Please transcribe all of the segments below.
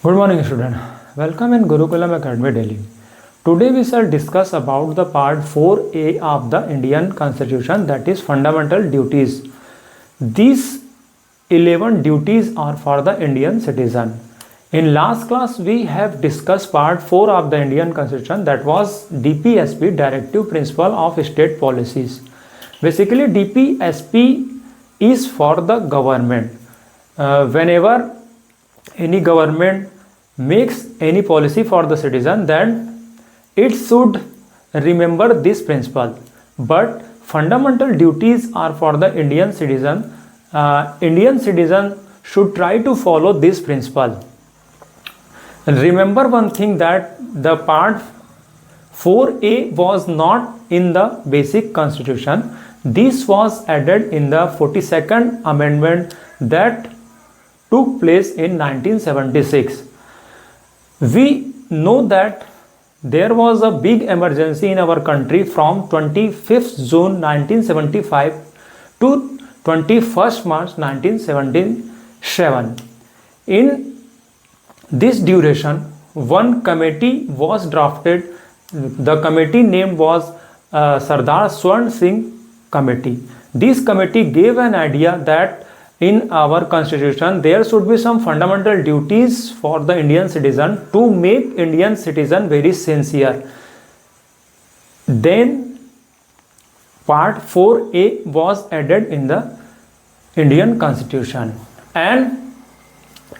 Good morning, student. Welcome in Gurukulam Academy, Delhi. Today we shall discuss about the part 4A of the Indian Constitution, that is fundamental duties. These 11 duties are for the Indian citizen. In last class we have discussed part 4 of the Indian Constitution, that was DPSP, Directive Principle of State Policies. Basically DPSP is for the government. Whenever any government makes any policy for the citizen, then it should remember this principle. But fundamental duties are for the Indian citizen. Indian citizen should try to follow this principle. Remember one thing, that the part 4A was not in the basic constitution. This was added in the 42nd amendment that took place in 1976. We know that there was a big emergency in our country from 25th June 1975 to 21st March 1977. In this duration, one committee was drafted. The committee name was Sardar Swarn Singh Committee. This committee gave an idea that in our constitution there should be some fundamental duties for the Indian citizen to make Indian citizen very sincere. Then part 4A was added in the Indian constitution, and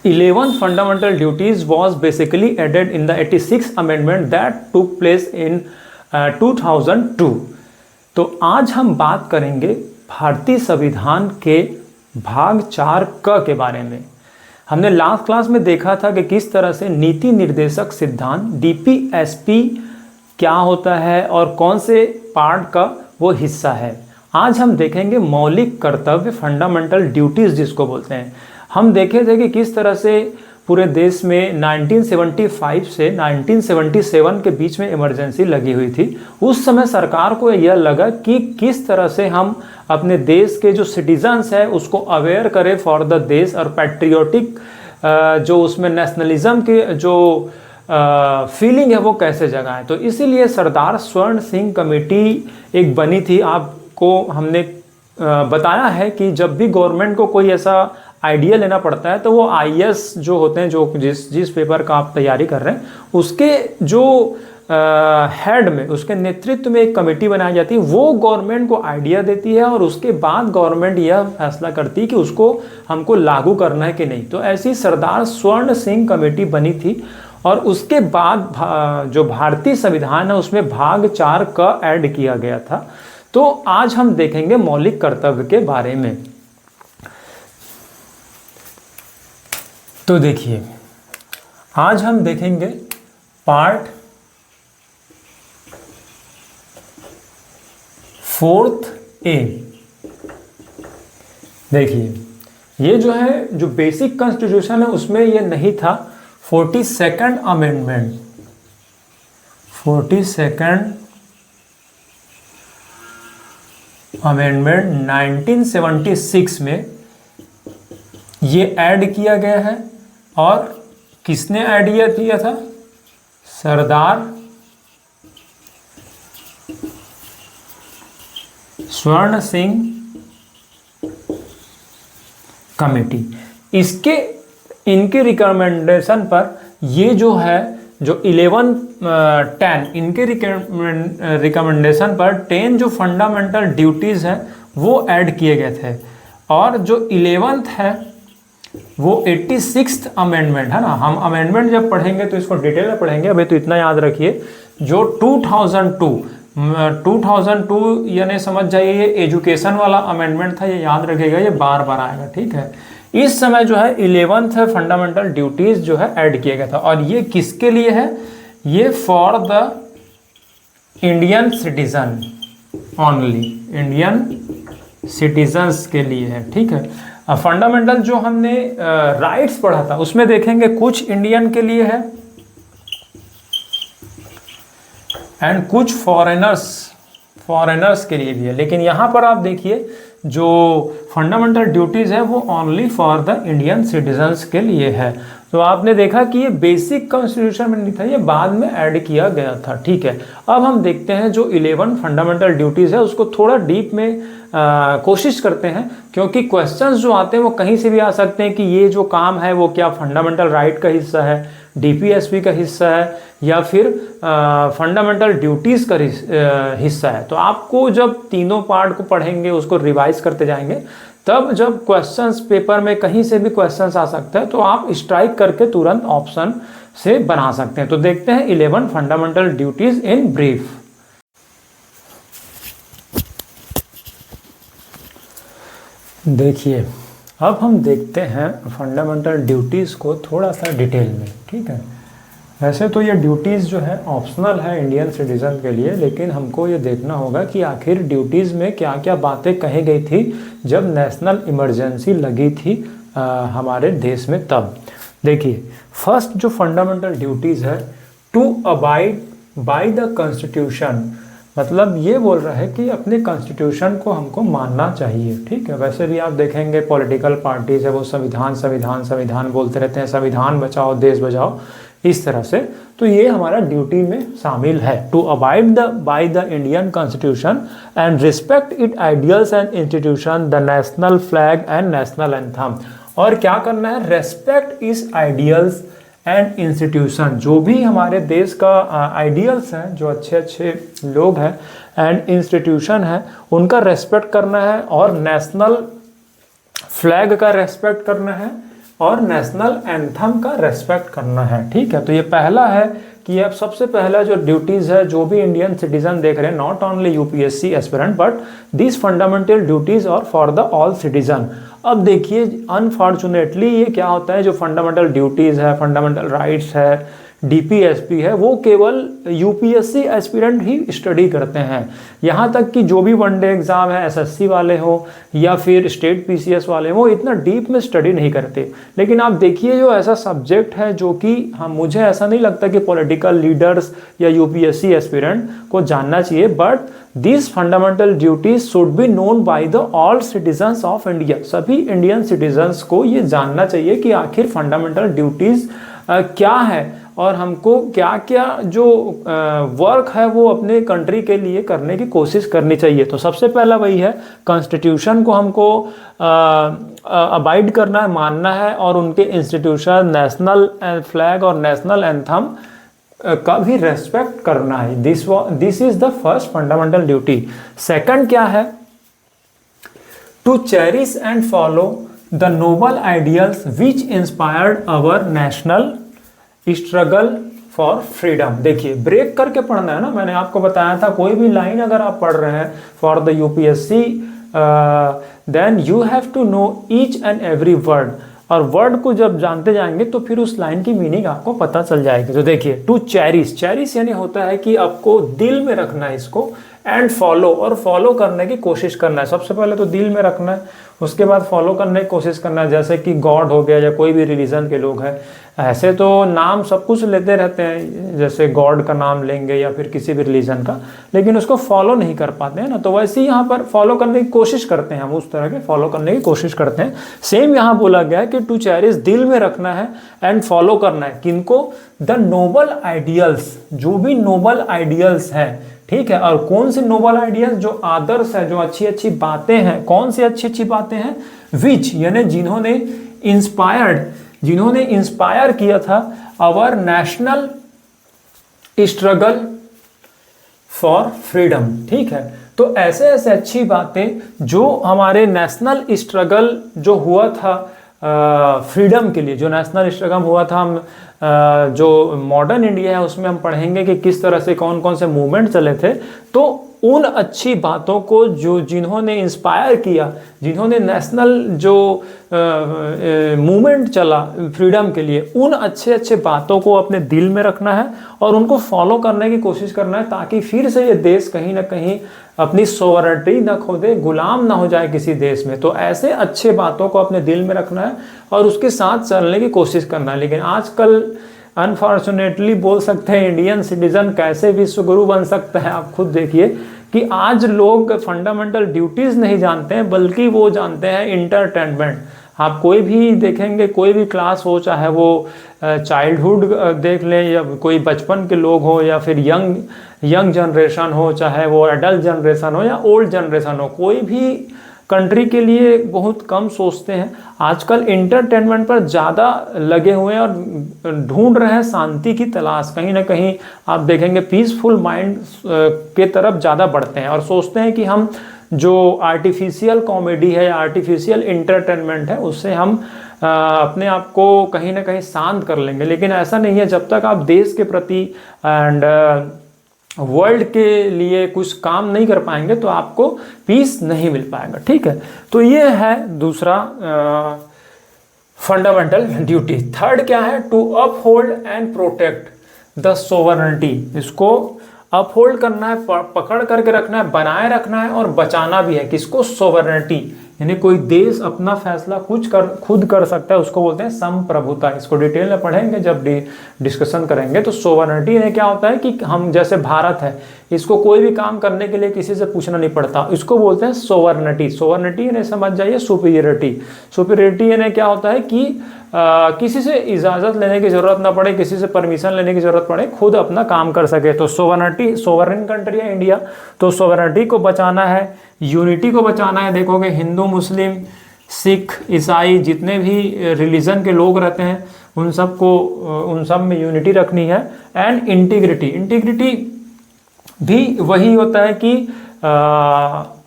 11 fundamental duties was basically added in the 86th amendment that took place in 2002. तो आज हम बात करेंगे भारतीय संविधान के भाग 4 क के बारे में। हमने लास्ट क्लास में देखा था कि किस तरह से नीति निर्देशक सिद्धांत डीपीएसपी क्या होता है और कौन से पार्ट का वो हिस्सा है। आज हम देखेंगे मौलिक कर्तव्य, फंडामेंटल ड्यूटीज जिसको बोलते हैं। हम देखे थे कि किस तरह से पूरे देश में 1975 से 1977 के बीच में इमरजेंसी लगी हुई थी। उस समय सरकार को यह लगा कि किस तरह से हम अपने देश के जो सिटीजन्स है उसको अवेयर करें फॉर द देश, और पैट्रियोटिक जो उसमें नेशनलिज्म के जो फीलिंग है वो कैसे जगाएं। तो इसीलिए सरदार स्वर्ण सिंह कमेटी एक बनी थी। आपको हमने बताया है कि जब भी गवर्नमेंट को कोई ऐसा आइडिया लेना पड़ता है तो वो आईएएस जो होते हैं, जो जिस पेपर का आप तैयारी कर रहे हैं उसके जो हेड में, उसके नेतृत्व में एक कमेटी बनाई जाती है। वो गवर्नमेंट को आइडिया देती है और उसके बाद गवर्नमेंट यह फैसला करती है कि उसको हमको लागू करना है कि नहीं। तो ऐसी सरदार स्वर्ण सिंह कमेटी बनी थी, और उसके बाद जो भारतीय संविधान है उसमें भाग 4 का ऐड किया गया था। तो आज हम देखेंगे मौलिक कर्तव्य के बारे में। तो देखिए, आज हम देखेंगे पार्ट 4A। देखिए, ये जो है जो बेसिक कॉन्स्टिट्यूशन है उसमें ये नहीं था। 42nd अमेंडमेंट, 42nd अमेंडमेंट 1976 में ये ऐड किया गया है। और किसने आइडिया दिया था? सरदार स्वर्ण सिंह कमेटी। इनके रिकमेंडेशन पर ये जो है जो 11-10 इनके रिकमेंडेशन पर 10 जो फंडामेंटल ड्यूटीज है वो ऐड किए गए थे। और जो 11th है वो 86th अमेंडमेंट है ना। हम अमेंडमेंट जब पढ़ेंगे तो इसको डिटेल में पढ़ेंगे, अभी तो इतना याद रखिए। जो 2002 यानी समझ जाइए ये एजुकेशन वाला अमेंडमेंट था, ये याद रखिएगा, ये बार बार आएगा, ठीक है। इस समय जो है 11th है फंडामेंटल ड्यूटीज जो है ऐड किया गया था। और ये किसके लिए है? ये for the Indian citizen only, Indian citizens के लिए है, ठीक है। फंडामेंटल जो हमने राइट्स पढ़ा था उसमें देखेंगे कुछ इंडियन के लिए है एंड कुछ फॉरेनर्स के लिए भी है। लेकिन यहाँ पर आप देखिए जो फंडामेंटल ड्यूटीज़ है वो only for the Indian citizens के लिए है। तो आपने देखा कि ये बेसिक कॉन्स्टिट्यूशन में नहीं था, ये बाद में ऐड किया गया था। ठीक है, अब हम देखते हैं जो 11 फंडामेंटल ड्यूटीज़ है उसको थोड़ा डीप में कोशिश करते हैं, क्योंकि क्वेश्चंस जो आते हैं वो कहीं से भी आ सकते हैं कि ये जो काम है वो क्या फंडामेंटल राइट का हिस्सा है, डीपीएसपी का हिस्सा है, या फिर फंडामेंटल ड्यूटीज़ का हिस्सा है। तो आपको जब तीनों पार्ट को पढ़ेंगे, उसको रिवाइज करते जाएंगे, तब जब क्वेश्चंस पेपर में कहीं से भी क्वेश्चंस आ सकते हैं तो आप स्ट्राइक करके तुरंत ऑप्शन से बना सकते हैं। तो देखते हैं 11 फंडामेंटल ड्यूटीज इन ब्रीफ। देखिए, अब हम देखते हैं फंडामेंटल ड्यूटीज़ को थोड़ा सा डिटेल में। ठीक है, वैसे तो ये ड्यूटीज़ जो है ऑप्शनल है इंडियन सिटीज़न के लिए, लेकिन हमको ये देखना होगा कि आखिर ड्यूटीज़ में क्या क्या बातें कही गई थी जब नेशनल इमरजेंसी लगी थी हमारे देश में। तब देखिए, फर्स्ट जो फंडामेंटल ड्यूटीज़ है, to abide by the constitution, मतलब ये बोल रहा है कि अपने कॉन्स्टिट्यूशन को हमको मानना चाहिए। ठीक है, वैसे भी आप देखेंगे पॉलिटिकल पार्टीज है वो संविधान संविधान संविधान बोलते रहते हैं, संविधान बचाओ देश बचाओ, इस तरह से। तो ये हमारा ड्यूटी में शामिल है, to abide by the Indian constitution and respect it ideals and institution, the national flag and national anthem. और क्या करना है, रेस्पेक्ट इस आइडियल्स एंड इंस्टीट्यूशन, जो भी हमारे देश का आइडियल्स हैं, जो अच्छे अच्छे लोग हैं, एंड इंस्टीट्यूशन है, उनका रेस्पेक्ट करना है, और नेशनल फ्लैग का रेस्पेक्ट करना है, और नेशनल एंथम का रेस्पेक्ट करना है। ठीक है, तो ये पहला है कि अब सबसे पहला जो ड्यूटीज़ है, जो भी इंडियन सिटीजन देख रहे हैं, not only UPSC aspirant but this fundamental duties और फॉर द ऑल सिटीजन। अब देखिए, अनफॉर्चुनेटली ये क्या होता है, जो फंडामेंटल ड्यूटीज़ है, फंडामेंटल राइट्स है, डीपीएसपी है, वो केवल यूपीएससी एस्पिरेंट ही स्टडी करते हैं। यहाँ तक कि जो भी वनडे एग्ज़ाम है, एसएससी वाले हो या फिर स्टेट पीसीएस वाले हो, वो इतना डीप में स्टडी नहीं करते। लेकिन आप देखिए, जो ऐसा सब्जेक्ट है जो कि मुझे ऐसा नहीं लगता कि पॉलिटिकल लीडर्स या यूपीएससी एस्पिरेंट को जानना चाहिए, but this fundamental duties should be known by the all citizens of India. सभी इंडियन सिटीजन्स को ये जानना चाहिए कि आखिर फंडामेंटल ड्यूटीज़ क्या है, और हमको क्या क्या जो वर्क है वो अपने कंट्री के लिए करने की कोशिश करनी चाहिए। तो सबसे पहला वही है, कॉन्स्टिट्यूशन को हमको अबाइड करना है, मानना है, और उनके इंस्टीट्यूशन, नेशनल फ्लैग और नेशनल एंथम का भी रेस्पेक्ट करना है। This is the first fundamental duty. Second क्या है, to cherish and follow the noble ideals which inspired our national struggle for freedom. देखिए, ब्रेक करके पढ़ना है ना, मैंने आपको बताया था कोई भी लाइन अगर आप पढ़ रहे हैं for the UPSC, then you have to know each and every word, और वर्ड को जब जानते जाएंगे तो फिर उस लाइन की मीनिंग आपको पता चल जाएगी। तो देखिए, टू चेरिश, चेरिश यानी होता है कि आपको दिल में रखना है इसको, एंड फॉलो, और फॉलो करने की कोशिश करना है। सबसे पहले तो दिल में रखना है, उसके बाद फॉलो करने की कोशिश करना है। जैसे कि गॉड हो गया या कोई भी रिलीजन के लोग हैं, ऐसे तो नाम सब कुछ लेते रहते हैं, जैसे गॉड का नाम लेंगे या फिर किसी भी रिलीजन का, लेकिन उसको फॉलो नहीं कर पाते हैं ना। तो वैसे ही यहाँ पर फॉलो करने की कोशिश करते हैं, हम उस तरह के फॉलो करने की कोशिश करते हैं। सेम यहाँ बोला गया है कि टू चेरिश, दिल में रखना है, एंड फॉलो करना है किनको, द नोबल आइडियल्स, जो भी नोबल आइडियल्स हैं। ठीक है, और कौन से नोबल आइडियल्स, जो आदर्श है, जो अच्छी अच्छी बातें हैं। कौन सी अच्छी अच्छी बातें हैं, विच यानी जिन्होंने इंस्पायर किया था our national struggle for freedom. ठीक है, तो ऐसे ऐसे अच्छी बातें जो हमारे नेशनल स्ट्रगल जो हुआ था फ्रीडम के लिए, जो नेशनल स्ट्रगल हुआ था, हम जो मॉडर्न इंडिया है उसमें हम पढ़ेंगे कि किस तरह से कौन कौन से मूवमेंट चले थे। तो उन अच्छी बातों को जो जिन्होंने इंस्पायर किया, जिन्होंने नेशनल जो मूवमेंट चला फ्रीडम के लिए, उन अच्छे अच्छे बातों को अपने दिल में रखना है और उनको फॉलो करने की कोशिश करना है, ताकि फिर से ये देश कहीं ना कहीं अपनी सोवरेनिटी न खो दे, गुलाम ना हो जाए किसी देश में। तो ऐसे अच्छे बातों को अपने दिल में रखना है और उसके साथ चलने की कोशिश करना है। लेकिन आजकल अनफॉर्चुनेटली बोल सकते हैं, इंडियन सिटीजन कैसे विश्वगुरु बन सकता है। आप खुद देखिए कि आज लोग फंडामेंटल ड्यूटीज़ नहीं जानते हैं, बल्कि वो जानते हैं इंटरटेनमेंट। आप कोई भी देखेंगे, कोई भी क्लास हो, चाहे वो चाइल्डहुड देख लें या कोई बचपन के लोग हो या फिर यंग जनरेशन हो, चाहे वो एडल्ट जनरेशन हो या ओल्ड जनरेशन हो, कोई भी कंट्री के लिए बहुत कम सोचते हैं। आजकल इंटरटेनमेंट पर ज़्यादा लगे हुए हैं और ढूंढ रहे हैं शांति की तलाश। कहीं ना कहीं आप देखेंगे पीसफुल माइंड के तरफ ज़्यादा बढ़ते हैं और सोचते हैं कि हम जो आर्टिफिशियल कॉमेडी है या आर्टिफिशियल इंटरटेनमेंट है उससे हम अपने आप को कहीं ना कहीं शांत कर लेंगे। लेकिन ऐसा नहीं है। जब तक आप देश के प्रति एंड वर्ल्ड के लिए कुछ काम नहीं कर पाएंगे तो आपको पीस नहीं मिल पाएगा। ठीक है, तो ये है दूसरा फंडामेंटल ड्यूटी। थर्ड क्या है? To uphold and protect the sovereignty. इसको अपहोल्ड करना है, पकड़ करके रखना है, बनाए रखना है और बचाना भी है। किसको? सोवरेनिटी, यानी कोई देश अपना फैसला खुद कर सकता है, उसको बोलते हैं संप्रभुता। इसको डिटेल में पढ़ेंगे जब डिस्कशन करेंगे। तो सोवरेनिटी में क्या होता है कि हम जैसे भारत है, इसको कोई भी काम करने के लिए किसी से पूछना नहीं पड़ता, इसको बोलते हैं सोवरेनिटी। सोवरेनिटी यानी समझ जाइए सुपीरियरिटी। सुपीरियरिटी यानी क्या होता है कि किसी से इजाज़त लेने की ज़रूरत ना पड़े, किसी से परमिशन लेने की ज़रूरत पड़े, खुद अपना काम कर सके। तो सोवरेनिटी, सोवरेन कंट्री है इंडिया, तो सोवरेनिटी को बचाना है, यूनिटी को बचाना है। देखोगे हिंदू, मुस्लिम, सिख, ईसाई जितने भी रिलीजन के लोग रहते हैं उन सब में यूनिटी रखनी है। एंड इंटीग्रिटी, इंटीग्रिटी भी वही होता है कि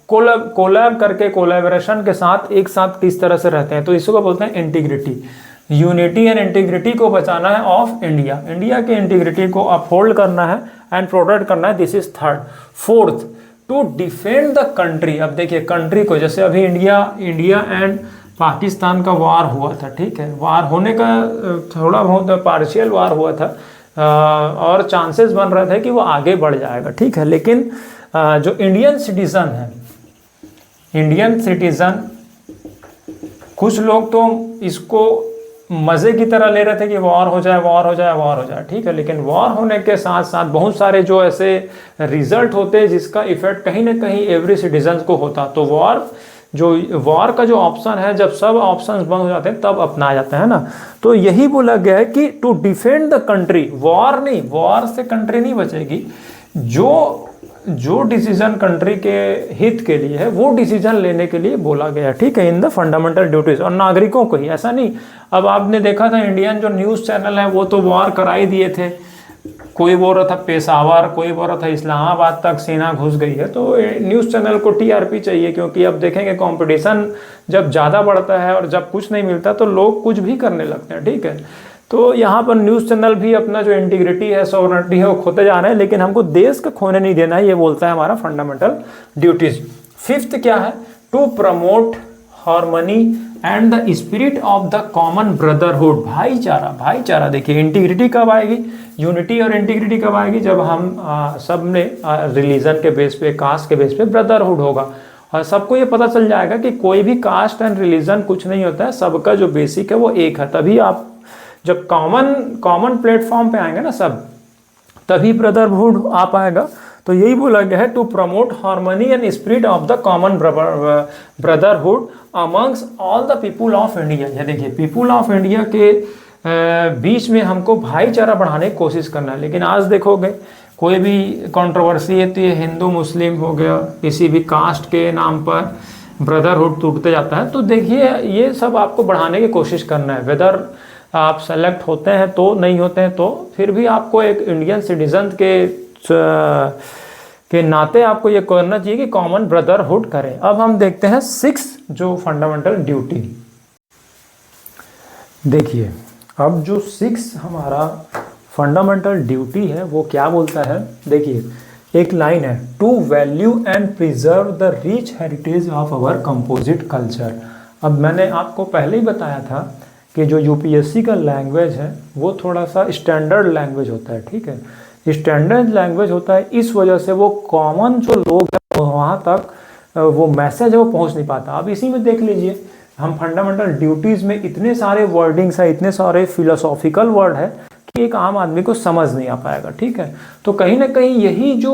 कोलैब करके, कोलैबोरेशन के साथ एक साथ किस तरह से रहते हैं, तो इसको बोलते हैं इंटीग्रिटी। यूनिटी एंड इंटीग्रिटी को बचाना है ऑफ इंडिया, इंडिया के इंटीग्रिटी को अपहोल्ड करना है एंड प्रोटेक्ट करना है। This is third. Fourth, to defend the country. अब देखिए कंट्री को, जैसे अभी इंडिया एंड पाकिस्तान का वार हुआ था, ठीक है, वार होने का थोड़ा बहुत पार्शियल वार हुआ था और चांसेस बन रहे थे कि वो आगे बढ़ जाएगा, ठीक है। लेकिन जो इंडियन सिटीजन है, इंडियन सिटीजन, कुछ लोग तो इसको मज़े की तरह ले रहे थे कि वॉर हो जाए, वॉर हो जाए, वॉर हो जाए, ठीक है। लेकिन वॉर होने के साथ साथ बहुत सारे जो ऐसे रिजल्ट होते हैं जिसका इफेक्ट कहीं ना कहीं एवरी सिटीजन को होता। तो वॉर का जो ऑप्शन है, जब सब ऑप्शंस बंद हो जाते हैं तब अपनाया जाता है ना। तो यही बोला गया है कि to defend the country, war नहीं, वॉर से कंट्री नहीं बचेगी। जो डिसीजन कंट्री के हित के लिए है वो डिसीजन लेने के लिए बोला गया, ठीक है, इन द फंडामेंटल ड्यूटीज। और नागरिकों को ही, ऐसा नहीं। अब आपने देखा था इंडियन जो न्यूज़ चैनल है वो तो वॉर करा ही दिए थे। कोई बोल रहा था पेशावर, कोई बोल रहा था इस्लामाबाद तक सेना घुस गई है। तो न्यूज़ चैनल को टीआरपी चाहिए, क्योंकि अब देखेंगे कंपटीशन जब ज़्यादा बढ़ता है और जब कुछ नहीं मिलता तो लोग कुछ भी करने लगते हैं, ठीक है। तो यहाँ पर न्यूज़ चैनल भी अपना जो इंटीग्रिटी है, सोवरेनिटी है, वो खोते जा रहे हैं। लेकिन हमको देश का खोने नहीं देना है, ये बोलता है हमारा फंडामेंटल ड्यूटीज। फिफ्थ क्या है? To promote harmony and the spirit of the common brotherhood, भाईचारा। भाईचारा देखिए, इंटीग्रिटी कब आएगी, यूनिटी और इंटीग्रिटी कब आएगी? जब हम सब ने रिलीजन के बेस पे, कास्ट के बेस पे ब्रदरहुड होगा और सबको ये पता चल जाएगा कि कोई भी कास्ट एंड रिलीजन कुछ नहीं होता है, सबका जो बेसिक है वो एक है। तभी आप जब कॉमन प्लेटफॉर्म पे आएंगे ना सब, तभी ब्रदरहुड आ पाएगा। तो यही बोला गया है, to promote harmony and spirit of the common brotherhood amongst all the people of India. ये देखिए, पीपुल ऑफ इंडिया के बीच में हमको भाईचारा बढ़ाने की कोशिश करना है। लेकिन आज देखोगे कोई भी कंट्रोवर्सी है तो ये हिंदू मुस्लिम हो गया, किसी भी कास्ट के नाम पर ब्रदरहुड टूटते जाता है। तो देखिए ये सब आपको बढ़ाने की कोशिश करना है। वेदर आप सेलेक्ट होते हैं तो, नहीं होते हैं तो, फिर भी आपको एक इंडियन सिटीजन के नाते आपको ये करना चाहिए कि कॉमन ब्रदरहुड करें। अब हम देखते हैं 6 जो फंडामेंटल ड्यूटी। देखिए अब जो 6 हमारा फंडामेंटल ड्यूटी है वो क्या बोलता है। देखिए एक लाइन है, to value and preserve the rich heritage of our composite culture. अब मैंने आपको पहले ही बताया था कि जो यूपीएससी का लैंग्वेज है वो थोड़ा सा स्टैंडर्ड लैंग्वेज होता है, ठीक है। स्टैंडर्ड लैंग्वेज होता है, इस वजह से वो कॉमन जो लोग हैं वहाँ तक वो मैसेज है वो पहुँच नहीं पाता। अब इसी में देख लीजिए, हम फंडामेंटल ड्यूटीज़ में इतने सारे वर्डिंग्स है, इतने सारे फिलोसॉफिकल वर्ड है कि एक आम आदमी को समझ नहीं आ पाएगा, ठीक है। तो कहीं ना कहीं यही जो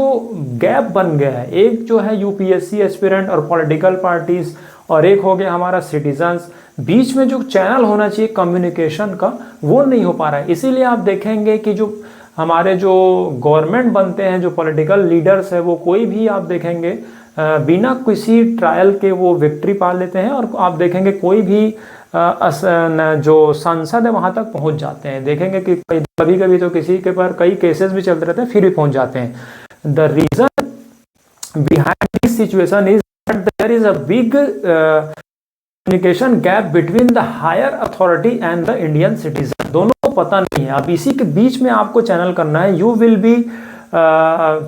गैप बन गया है, एक जो है यूपीएससी एस्पिरेंट और पॉलिटिकल पार्टीज़, और एक हो गया हमारा सिटीजन्स, बीच में जो चैनल होना चाहिए कम्युनिकेशन का वो नहीं हो पा रहा है। इसीलिए आप देखेंगे कि जो हमारे जो गवर्नमेंट बनते हैं, जो पॉलिटिकल लीडर्स है, वो कोई भी आप देखेंगे बिना किसी ट्रायल के वो विक्ट्री पा लेते हैं, और आप देखेंगे कोई भी जो संसद है वहां तक पहुंच जाते हैं। देखेंगे कि कभी कभी तो किसी के पर कई केसेस भी चलते रहते हैं फिर भी पहुंच जाते हैं। The reason behind this situation is that there is a big communication gap between the higher authority and the Indian citizen. दोनों को पता नहीं है। अब इसी के बीच में आपको चैनल करना है। You will be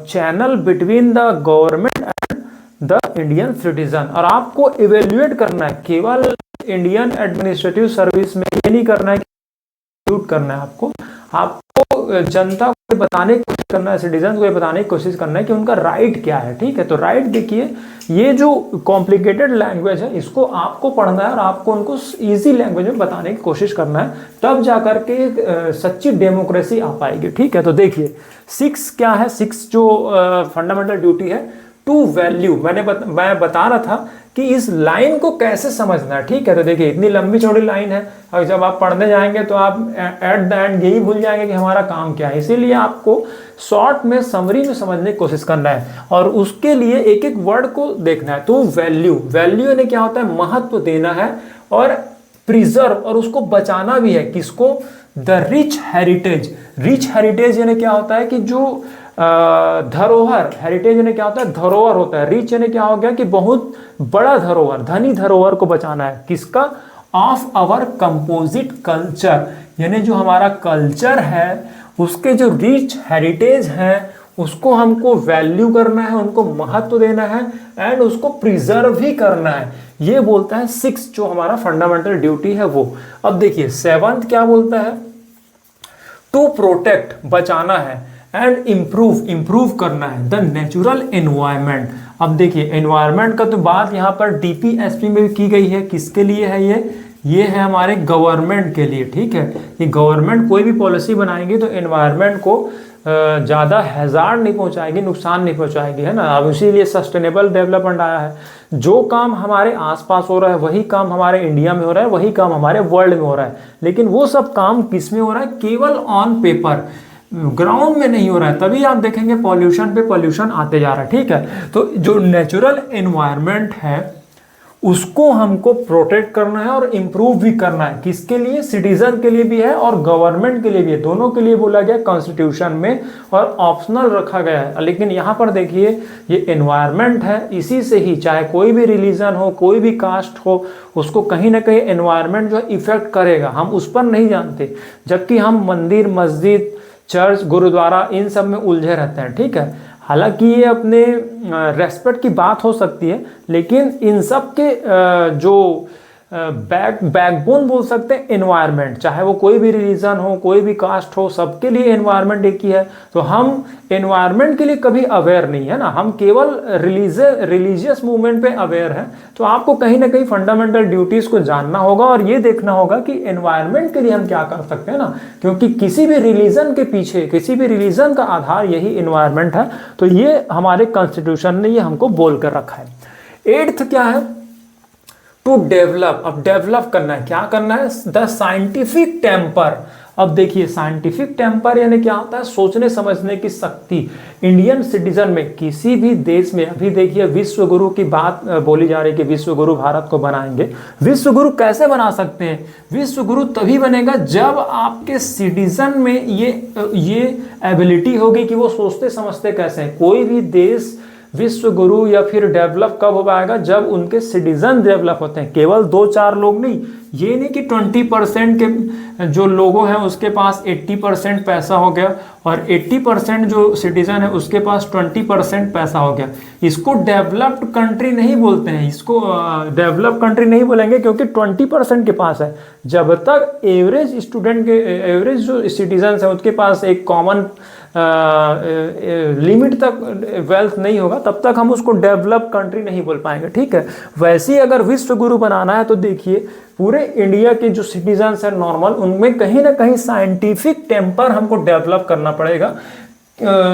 channel between the government and the Indian citizen, और आपको इवेल्युएट करना है। केवल इंडियन एडमिनिस्ट्रेटिव सर्विस में ये नहीं करना है कि करना है आपको जनता को बताने की कोशिश करना है, सिटीजन को बताने की कोशिश करना है कि उनका राइट क्या है। ठीक है, तो राइट देखिए, ये जो कॉम्प्लिकेटेड लैंग्वेज है इसको आपको पढ़ना है और आपको उनको इजी लैंग्वेज में बताने की कोशिश करना है, तब जाकर के सच्ची डेमोक्रेसी आ पाएगी। ठीक है, तो देखिए 6 क्या है, 6 जो फंडामेंटल ड्यूटी है, टू वैल्यू। मैं बता रहा था कि इस लाइन को कैसे समझना है। ठीक है, तो देखिए इतनी लंबी चौड़ी लाइन है, और जब आप पढ़ने जाएंगे तो आप एट द एंड यही भूल जाएंगे कि हमारा काम क्या है। इसीलिए आपको शॉर्ट में, समरी में समझने की कोशिश करना है, और उसके लिए एक एक वर्ड को देखना है। तो वैल्यू, वैल्यू यानी क्या होता है, महत्व देना है, और प्रिजर्व, और उसको बचाना भी है। किसको, the rich heritage. Rich heritage यानी क्या होता है कि जो धरोहर, हेरिटेज यानी क्या होता है, धरोहर होता है। रिच यानी क्या हो गया कि बहुत बड़ा धरोहर, धनी धरोहर को बचाना है। किसका, ऑफ आवर कंपोजिट कल्चर, यानी जो हमारा कल्चर है उसके जो रिच हेरिटेज है उसको हमको वैल्यू करना है, उनको महत्व देना है, एंड उसको प्रिजर्व भी करना है। ये बोलता है 6 जो हमारा फंडामेंटल ड्यूटी है वो। अब देखिए 7th क्या बोलता है, टू प्रोटेक्ट, बचाना है, एंड इम्प्रूव, इम्प्रूव करना है द नेचुरल एनवायरनमेंट। अब देखिए एनवायरनमेंट का तो बात यहाँ पर डीपीएसपी में भी की गई है। किसके लिए है ये है हमारे गवर्नमेंट के लिए। ठीक है, ये गवर्नमेंट कोई भी पॉलिसी बनाएगी तो एनवायरनमेंट को ज़्यादा हैजार्ड नहीं पहुंचाएगी, नुकसान नहीं पहुंचाएगी, है ना। अब इसीलिए सस्टेनेबल डेवलपमेंट आया है। जो काम हमारे आसपास हो रहा है वही काम हमारे इंडिया में हो रहा है, वही काम हमारे वर्ल्ड में हो रहा है, लेकिन वो सब काम किस में हो रहा है, केवल ऑन पेपर, ग्राउंड में नहीं हो रहा है। तभी आप देखेंगे पॉल्यूशन पे पॉल्यूशन आते जा रहा है। ठीक है, तो जो नेचुरल एनवायरनमेंट है उसको हमको प्रोटेक्ट करना है और इम्प्रूव भी करना है। किसके लिए, सिटीजन के लिए भी है और गवर्नमेंट के लिए भी है, दोनों के लिए बोला गया कॉन्स्टिट्यूशन में, और ऑप्शनल रखा गया है। लेकिन यहाँ पर देखिए ये एनवायरनमेंट है, इसी से ही चाहे कोई भी रिलीजन हो, कोई भी कास्ट हो, उसको कहीं ना कहीं एनवायरनमेंट जो है इफेक्ट करेगा। हम उस पर नहीं जानते, जबकि हम मंदिर, मस्जिद, चर्च, गुरुद्वारा इन सब में उलझे रहते हैं। ठीक है, हालांकि ये अपने रेस्पेक्ट की बात हो सकती है, लेकिन इन सब के जो बैकबोन बोल सकते हैं एनवायरनमेंट, चाहे वो कोई भी रिलीजन हो, कोई भी कास्ट हो, सबके लिए एनवायरनमेंट एक ही है। तो हम एनवायरनमेंट के लिए कभी अवेयर नहीं है ना, हम केवल रिलीजियस मूवमेंट पे अवेयर हैं। तो आपको कहीं ना कहीं फंडामेंटल ड्यूटीज को जानना होगा और ये देखना होगा कि एनवायरनमेंट के लिए हम क्या कर सकते हैं ना, क्योंकि किसी भी रिलीजन के पीछे, किसी भी रिलीजन का आधार यही एनवायरनमेंट है। तो ये हमारे कॉन्स्टिट्यूशन ने ये हमको बोल कर रखा है। 8th क्या है, टू डेवलप। अब डेवलप करना है, क्या करना है, द साइंटिफिक टेम्पर। अब देखिए साइंटिफिक टेम्पर यानी क्या होता है, सोचने समझने की शक्ति। इंडियन सिटीजन में, किसी भी देश में, अभी देखिए विश्व गुरु की बात बोली जा रही है कि विश्व गुरु भारत को बनाएंगे। विश्व गुरु कैसे बना सकते हैं, विश्व गुरु तभी बनेगा जब आपके सिटीजन में ये एबिलिटी होगी कि वो सोचते समझते कैसे हैं। कोई भी देश विश्व गुरु या फिर डेवलप कब हो पाएगा, जब उनके सिटीजन डेवलप होते हैं। केवल 2-4 लोग नहीं, ये नहीं कि 20% के जो लोगों हैं उसके पास 80% पैसा हो गया और 80% जो सिटीजन है उसके पास 20% पैसा हो गया। इसको डेवलप्ड कंट्री नहीं बोलते हैं, इसको डेवलप कंट्री नहीं बोलेंगे, क्योंकि 20% के पास है। जब तक एवरेज स्टूडेंट के, एवरेज जो सिटीजन है उसके पास एक कॉमन लिमिट तक वेल्थ नहीं होगा, तब तक हम उसको डेवलप कंट्री नहीं बोल पाएंगे। ठीक है, वैसे ही अगर विश्व गुरु बनाना है तो देखिए पूरे इंडिया के जो सिटीजन्स हैं नॉर्मल, उनमें कहीं ना कहीं साइंटिफिक टेम्पर हमको डेवलप करना पड़ेगा,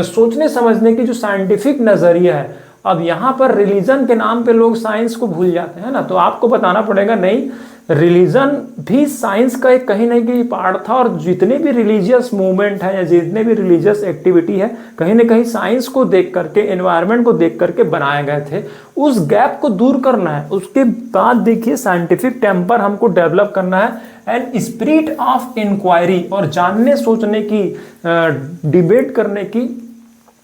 सोचने समझने की जो साइंटिफिक नजरिया है। अब यहाँ पर रिलीजन के नाम पे लोग साइंस को भूल जाते हैं ना, तो आपको बताना पड़ेगा नहीं, रिलीजन भी साइंस का एक कहीं ना कहीं पार्ट था, और जितने भी रिलीजियस मूवमेंट है या जितने भी रिलीजियस एक्टिविटी है कहीं ना कहीं साइंस को देख करके, एनवायरनमेंट को देख करके बनाए गए थे। उस गैप को दूर करना है। उसके बाद देखिए साइंटिफिक टेम्पर हमको डेवलप करना है, एंड स्पिरिट ऑफ इंक्वायरी, और जानने सोचने की, डिबेट करने की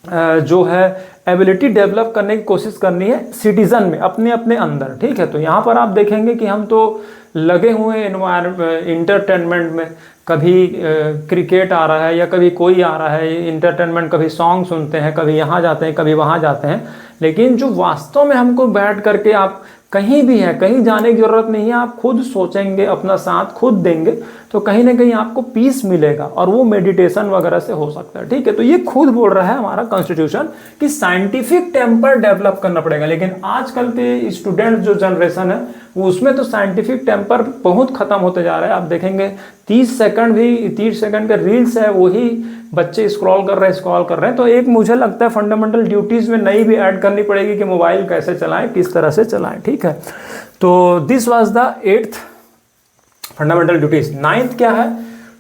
जो है एबिलिटी डेवलप करने की कोशिश करनी है सिटीजन में, अपने अपने अंदर। ठीक है, तो यहाँ पर आप देखेंगे कि हम तो लगे हुए इंटरटेनमेंट में, कभी क्रिकेट आ रहा है या कभी कोई आ रहा है इंटरटेनमेंट, कभी सॉन्ग सुनते हैं, कभी यहाँ जाते हैं, कभी वहाँ जाते हैं, लेकिन जो वास्तव में हमको बैठ करके आप कहीं भी है, कहीं जाने की जरूरत नहीं है, आप खुद सोचेंगे, अपना साथ खुद देंगे, तो कहीं ना कहीं आपको पीस मिलेगा, और वो मेडिटेशन वगैरह से हो सकता है। ठीक है, तो ये खुद बोल रहा है हमारा कॉन्स्टिट्यूशन कि साइंटिफिक टेम्पर डेवलप करना पड़ेगा। लेकिन आजकल के स्टूडेंट जो जनरेशन है उसमें तो साइंटिफिक टेम्पर बहुत खत्म होते जा रहा है। आप देखेंगे 30 सेकंड का रील्स है, वही बच्चे स्क्रॉल कर रहे हैं। तो एक मुझे लगता है फंडामेंटल ड्यूटीज में नई भी ऐड करनी पड़ेगी कि मोबाइल कैसे चलाएं, किस तरह से चलाएं। ठीक है, तो this was the 8th fundamental duties. 9th क्या है?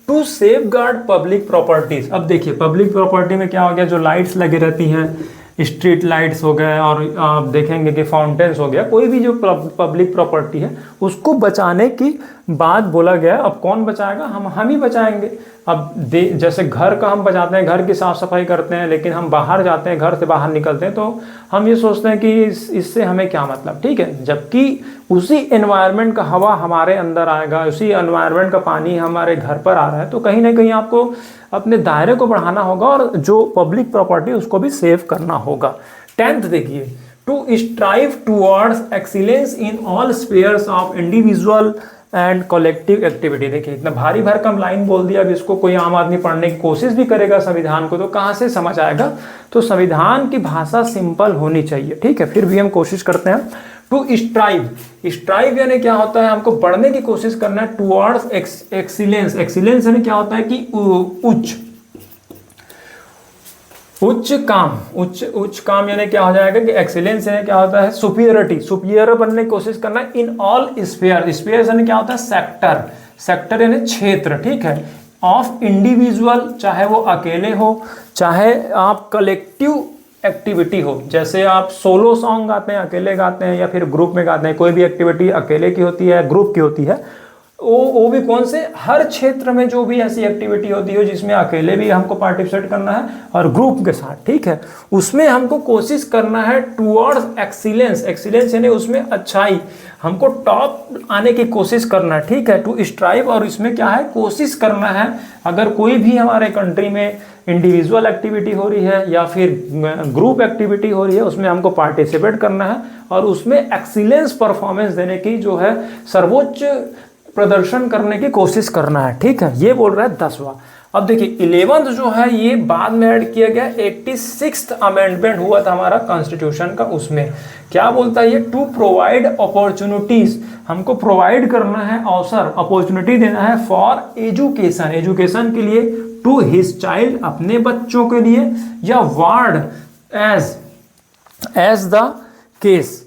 To safeguard public properties. अब देखिए पब्लिक प्रॉपर्टी में क्या हो गया, जो लाइट्स लगी रहती हैं, स्ट्रीट लाइट्स हो गए, और आप देखेंगे कि फाउंटेन्स हो गया, कोई भी जो पब्लिक प्रॉपर्टी है उसको बचाने की बात बोला गया। अब कौन बचाएगा? हम ही बचाएंगे। अब जैसे घर का हम बचाते हैं, घर की साफ सफाई करते हैं, लेकिन हम बाहर जाते हैं, घर से बाहर निकलते हैं तो हम ये सोचते हैं कि इससे हमें क्या मतलब। ठीक है, जबकि उसी एनवायरनमेंट का हवा हमारे अंदर आएगा, उसी एनवायरनमेंट का पानी हमारे घर पर आ रहा है, तो कहीं ना कहीं आपको अपने दायरे को बढ़ाना होगा और जो पब्लिक प्रॉपर्टी उसको भी सेव करना होगा। 10th देखिए, to strive towards excellence in all spheres of individual and collective activity. देखिए इतना भारी भरकम लाइन बोल दिया, अब इसको कोई आम आदमी पढ़ने की कोशिश भी करेगा संविधान को तो कहाँ से समझ आएगा। तो संविधान की भाषा सिंपल होनी चाहिए। ठीक है, फिर भी हम कोशिश करते हैं। टू स्ट्राइव यानी क्या होता है, हमको बढ़ने की कोशिश करना है टुवर्ड्स एक्सीलेंस। एक्सीलेंस यानी क्या होता है कि उच्च काम यानी क्या हो जाएगा कि एक्सीलेंस यानी क्या होता है, सुपीरियर बनने की कोशिश करना है इन ऑल स्फीयर। स्फीयर यानी क्या होता है, सेक्टर यानी क्षेत्र। ठीक है, ऑफ इंडिविजुअल, चाहे वो अकेले हो, चाहे आप कलेक्टिव एक्टिविटी हो, जैसे आप सोलो सॉन्ग गाते हैं, अकेले गाते हैं, या फिर ग्रुप में गाते हैं। कोई भी एक्टिविटी अकेले की होती है, ग्रुप की होती है, वो भी कौन से, हर क्षेत्र में जो भी ऐसी एक्टिविटी होती है जिसमें अकेले भी हमको पार्टिसिपेट करना है और ग्रुप के साथ। ठीक है, उसमें हमको कोशिश करना है टुवर्ड्स एक्सीलेंस यानी उसमें अच्छाई, हमको टॉप आने की कोशिश करना है। ठीक है, टू स्ट्राइव, और इसमें क्या है, कोशिश करना है। अगर कोई भी हमारे कंट्री में इंडिविजुअल एक्टिविटी हो रही है या फिर ग्रुप एक्टिविटी हो रही है, उसमें हमको पार्टिसिपेट करना है और उसमें एक्सीलेंस परफॉर्मेंस देने की जो है, सर्वोच्च प्रदर्शन करने की कोशिश करना है। ठीक है, ये बोल रहा है 10वां। अब देखिए 11th जो है ये बाद में ऐड किया गया, 86th अमेंडमेंट हुआ था हमारा कॉन्स्टिट्यूशन का। उसमें क्या बोलता है ये, टू प्रोवाइड अपॉर्चुनिटीज, हमको प्रोवाइड करना है अवसर, अपॉर्चुनिटी देना है फॉर एजुकेशन के लिए, टू हिज चाइल्ड, अपने बच्चों के लिए, या वार्ड एज द केस,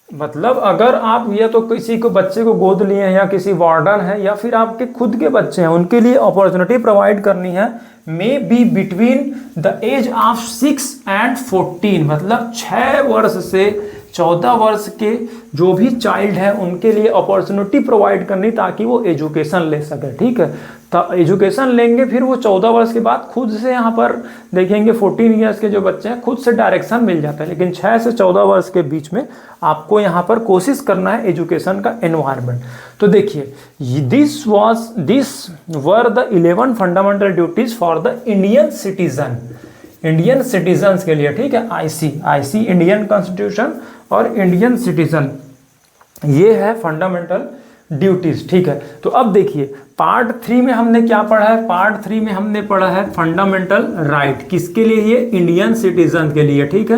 मतलब अगर आप या तो किसी को बच्चे को गोद लिए हैं या किसी वार्डन है या फिर आपके खुद के बच्चे हैं, उनके लिए अपॉर्चुनिटी प्रोवाइड करनी है। May be between the age of 6 and 14, मतलब 6 वर्ष से 14 वर्ष के जो भी चाइल्ड है उनके लिए अपॉर्चुनिटी प्रोवाइड करनी ताकि वो एजुकेशन ले सके। ठीक है, तो एजुकेशन लेंगे, फिर वो 14 वर्ष के बाद खुद से यहाँ पर देखेंगे 14 ईयर्स के जो बच्चे हैं खुद से डायरेक्शन मिल जाता है, लेकिन 6 से 14 वर्ष के बीच में आपको यहाँ पर कोशिश करना है एजुकेशन का एनवायरनमेंट। तो देखिए this were the 11 fundamental duties for the Indian citizen के लिए। ठीक है, आईसी इंडियन कॉन्स्टिट्यूशन और इंडियन सिटीजन, ये है फंडामेंटल ड्यूटीज। ठीक है, तो अब देखिए पार्ट 3 में हमने क्या पढ़ा है, पार्ट 3 में हमने पढ़ा है फंडामेंटल राइट, किसके लिए, ये इंडियन सिटीजन के लिए। ठीक है,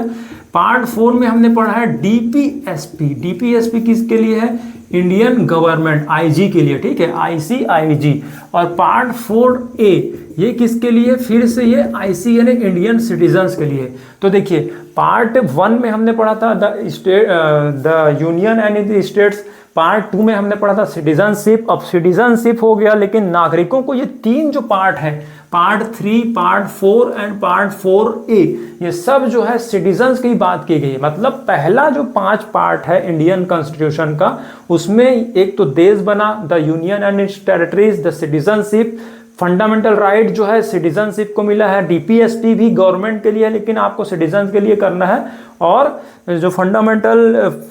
पार्ट 4 में हमने पढ़ा है डीपीएसपी किसके लिए है, इंडियन गवर्नमेंट, आईजी के लिए। ठीक है, आईजी। और पार्ट 4A ये किसके लिए, फिर से ये आईसी यानी इंडियन सिटीजन्स के लिए। तो देखिए पार्ट 1 में हमने पढ़ा था the union and the states, part 2 में हमने पढ़ा था सिटीजनशिप, अब सिटीजनशिप हो गया, लेकिन नागरिकों को ये 3 जो पार्ट है, part 3, part 4 and part 4A, ये सब जो है सिटीजन्स की बात की गई है। मतलब पहला जो 5 पार्ट है इंडियन कॉन्स्टिट्यूशन का, उसमें एक तो देश बना, the union and it's territories, the citizenship, fundamental right जो है सिटीजनशिप को मिला है, डीपीएसपी भी गवर्नमेंट के लिए है लेकिन आपको सिटीजन के लिए करना है, और जो फंडामेंटल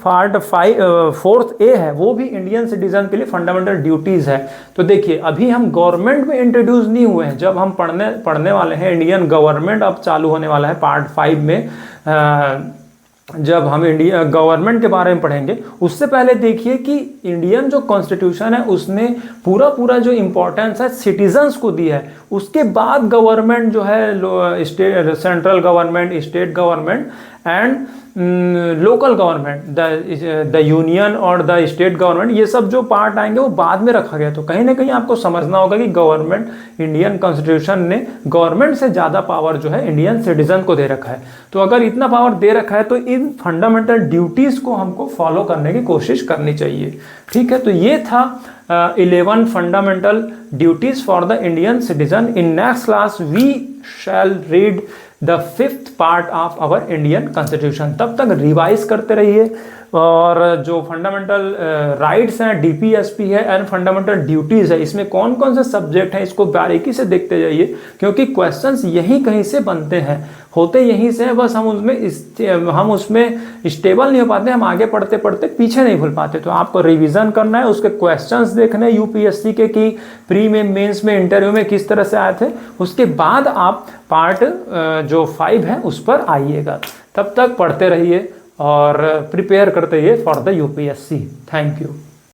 पार्ट 4A है वो भी इंडियन सिटीजन के लिए फंडामेंटल ड्यूटीज़ है। तो देखिए अभी हम गवर्नमेंट में इंट्रोड्यूस नहीं हुए हैं, जब हम पढ़ने वाले हैं इंडियन गवर्नमेंट अब चालू होने वाला है पार्ट 5 में, जब हम इंडिया गवर्नमेंट के बारे में पढ़ेंगे। उससे पहले देखिए कि इंडियन जो कॉन्स्टिट्यूशन है उसने पूरा जो इम्पोर्टेंस है सिटीजन्स को दी है, उसके बाद गवर्नमेंट जो है central government, state government and local government, the union और द स्टेट गवर्नमेंट, ये सब जो पार्ट आएंगे वो बाद में रखा गया। तो कहीं ना कहीं आपको समझना होगा कि गवर्नमेंट, इंडियन कॉन्स्टिट्यूशन ने गवर्नमेंट से ज़्यादा पावर जो है इंडियन सिटीजन को दे रखा है। तो अगर इतना पावर दे रखा है तो इन फंडामेंटल ड्यूटीज़ को हमको फॉलो करने की कोशिश करनी चाहिए। ठीक है, तो ये था 11 fundamental duties for the Indian citizen. In next class we shall read the 5th part of our Indian constitution. तब तक रिवाइज करते रहिए, और जो फंडामेंटल राइट्स हैं, डीपीएसपी है एंड फंडामेंटल ड्यूटीज़ है, इसमें कौन कौन से सब्जेक्ट हैं इसको बारीकी से देखते जाइए, क्योंकि क्वेश्चंस यहीं कहीं से बनते हैं, होते यहीं से हैं, बस हम उसमें स्टेबल नहीं हो पाते, हम आगे पढ़ते पढ़ते पीछे नहीं भूल पाते। तो आपको रिवीजन करना है, उसके क्वेश्चंस देखने यूपीएससी के कि प्री में, मेंस में, इंटरव्यू में किस तरह से आए थे, उसके बाद आप पार्ट जो 5 है उस पर आइएगा। तब तक पढ़ते रहिए और प्रिपेयर करते रहिए for the UPSC. Thank you.